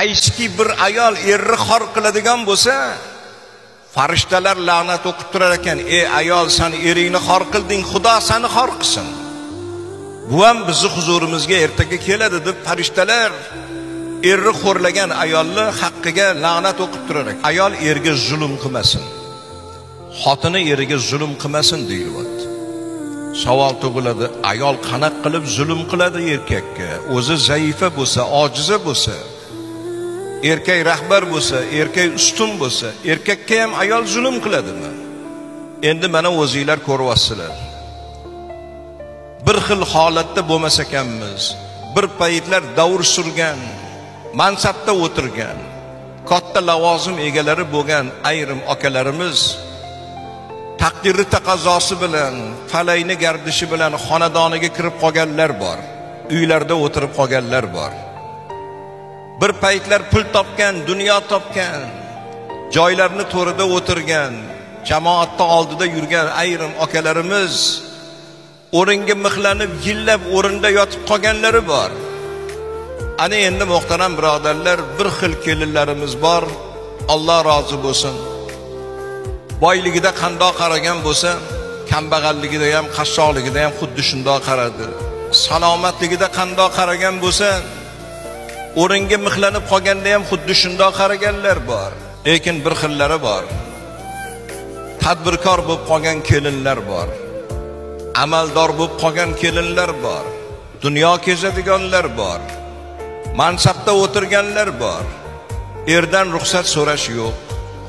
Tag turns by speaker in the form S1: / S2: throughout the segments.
S1: qayski bir ayol erni xor qiladigan bo'lsa, farishtalar la'nat o'qib turar ekan: "Ey ayol, sen eringni xor qilding, Xudo seni xor qilsin." Bu ham bizni huzurimizga ertaga keladi deb farishtalar erni xo'rlagan ayolni haqqiga la'nat o'qib turar ekan. Ayol erga zulm qilmasin, xotini eriga zulm qilmasin deyilyapti. Savol tug'iladi: ayol qanaqa qilib zulm qiladi erkakka? O'zi zaifa bo'lsa, ojiza bo'lsa, erkak rahbar bo'lsa, erkak ustun bo'lsa, erkakka ham ayol zulm qiladimi? Endi mana o'zingizlar ko'ryapsizlar. Bir xil holatda bo'lmas ekanmiz. Bir paytlar davr surgan, mansabda o'tirgan, katta lavozim egalari bo'lgan ayrim akalarimiz taqdiri taqozosi bilan, falayni gardishi bilan xonadoniga kirib qolganlar bor. Uylarda o'tirib qolganlar bor. Bir paytlar pul topgan, dunyo topgan, joylarni to'rida o'tirgan, jamoatning oldida yurgan ayrim akalarimiz o'ringa mixlanib, yillab o'rinda yotib qolganlari bor. Ana endi muhtaram birodarlar, bir xil kelinlarimiz bor. Alloh rozi bo'lsin. Boyligida qandoq qaragan bo'lsa, kambag'alligida ham, qashshoqligida ham xuddi shundoq qaradi. Salomatligida qandoq qaragan bo'lsa, o'ringa mixlanib qolganda ham xuddi shundoq qaraganlar bor. Lekin bir xillari bor. Tadbirkor bo'lib qolgan kelinlar bor. Amaldor bo'lib qolgan kelinlar bor. Dunyo kezadiganlar bor. Mansabda o'tirganlar bor. Erdan ruxsat so'rash yo'q.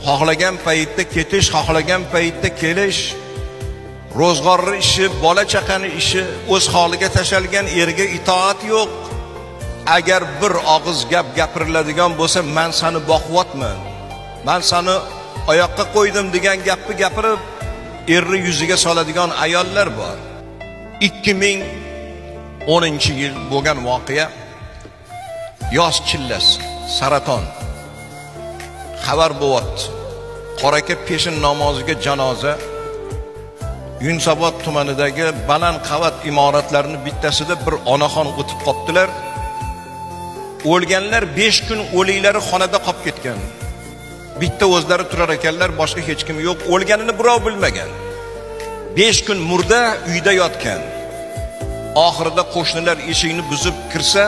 S1: Xohlagan paytda ketish, xohlagan paytda kelish, ro'zg'orli ishi, bola chaqani ishi, o'z holiga tashalgan erga itoat yo'q. Agar bir og'iz gap gapiriladigan bo'lsa, men seni boqyapman, men seni oyoqqa qo'ydim degan gapni gapirib erni yuziga soladigan ayollar bor. 2010-yil bo'lgan voqea. Yoz chillasi, saraton. Xabar bo'lyapti. Qoraka peshin namoziga janoza Yunusobod tumanidagi baland qavat imoratlarning bittasida bir onaxon o'tib qoptilar. O'lganlar 5 kun o'liklari xonada qolib ketgan. Bitta o'zlari turar ekanlar, boshqa hech kim yo'q. O'lganini birov bilmagan. 5 kun murda uyda yotgan. Oxirida qo'shnilar eshikni buzib kirsa,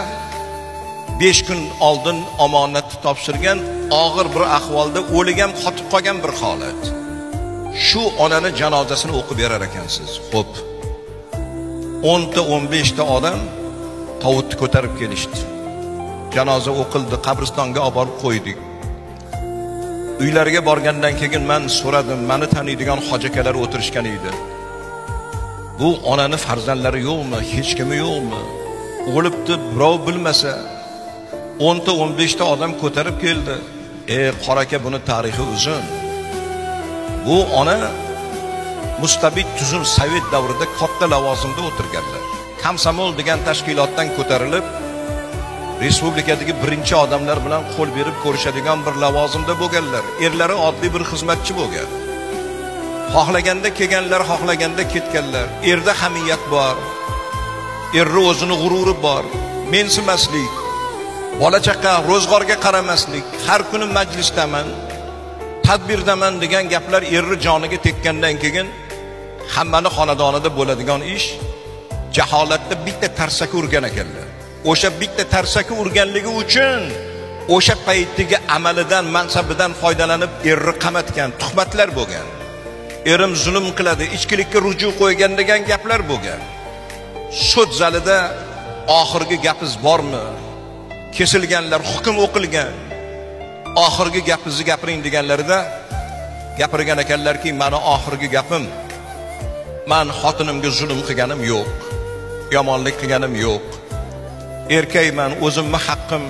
S1: 5 kun oldin omonatni topshirgan, og'ir bir ahvolda o'ligam qotib qolgan bir holat. Shu onani janozasini o'qib berar ekansiz. Xo'p. 10 ta 15 ta odam tovutni ko'tarib kelishdi. Janoza o'qildi, qabristonga olib borib qo'ydik. Uylariga borgandan keyin men so'radim, meni taniydigan hojakalar o'tirishgan edi. Bu onani farzandlari yo'qmi, hech kimi yo'qmi? O'libdi, birov bilmasa. 10 ta 15 ta odam ko'tarib keldi. Qoraka, buni tarixi uzun. Bu ona mustabid tuzum sovet davrida katta lavozimda o'tirganlar. Komsomol degan tashkilotdan ko'tarilib, respublikadagi birinchi odamlar bilan qo'l berib ko'rishadigan bir lavozimda bo'lganlar. Erlari oddiy bir xizmatchi bo'lgan. Xohlaganda kelganlar, xohlaganda ketganlar. Erda hamiyat bor. Erni o'zini g'ururi bor. Mensimaslik, bola chaqa, ro'zg'orga qaramaslik, har kuni majlisdaman, tadbirdaman degan gaplar erni joniga tekkandan keyin hammani xonadonida bo'ladigan ish jaholatda bitta tarsaki urgan ekanlar. O'sha bitta tarsaki urganligi uchun o'sha paytdagi amalidan, mansabidan foydalanib erni qamatgan, tuhmatlar bo'lgan. Erim zulm qiladi, ichkilikka ruju qo'ygan degan gaplar bo'lgan. Sud zalida oxirgi gapiz bormi? Kesilganlar, hukm o'qilgan. Oxirgi gapingizni gapiring deganlarida gapirgan ekanlarki, meni oxirgi gapim, men xotinimga zulm qilganim yo'q, yomonlik qilganim yo'q. Erkakman, o'zimni haqqim,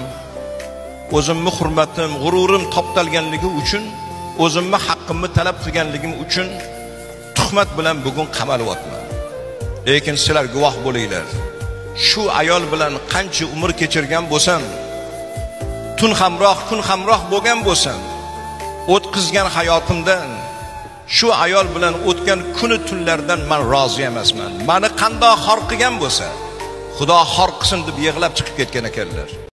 S1: o'zimni hurmatim, g'ururim toptalganligi uchun, o'zimni haqqimni talab qilganligim uchun tuhmat bilan bugun qamalyapman. Lekin sizlar guvoh bo'linglar. Shu ayol bilan qancha umr kechirgan bo'lsam, tun hamroh, kun hamroh bo'lgan bo'lsam, o'tkazgan hayotimdan, shu ayol bilan o'tgan kuni tunlardan men rozi emasman. Meni qandoq xor qilgan bo'lsa, Xudo xor qilsin deb yig'lab chiqib ketgan ekanlar.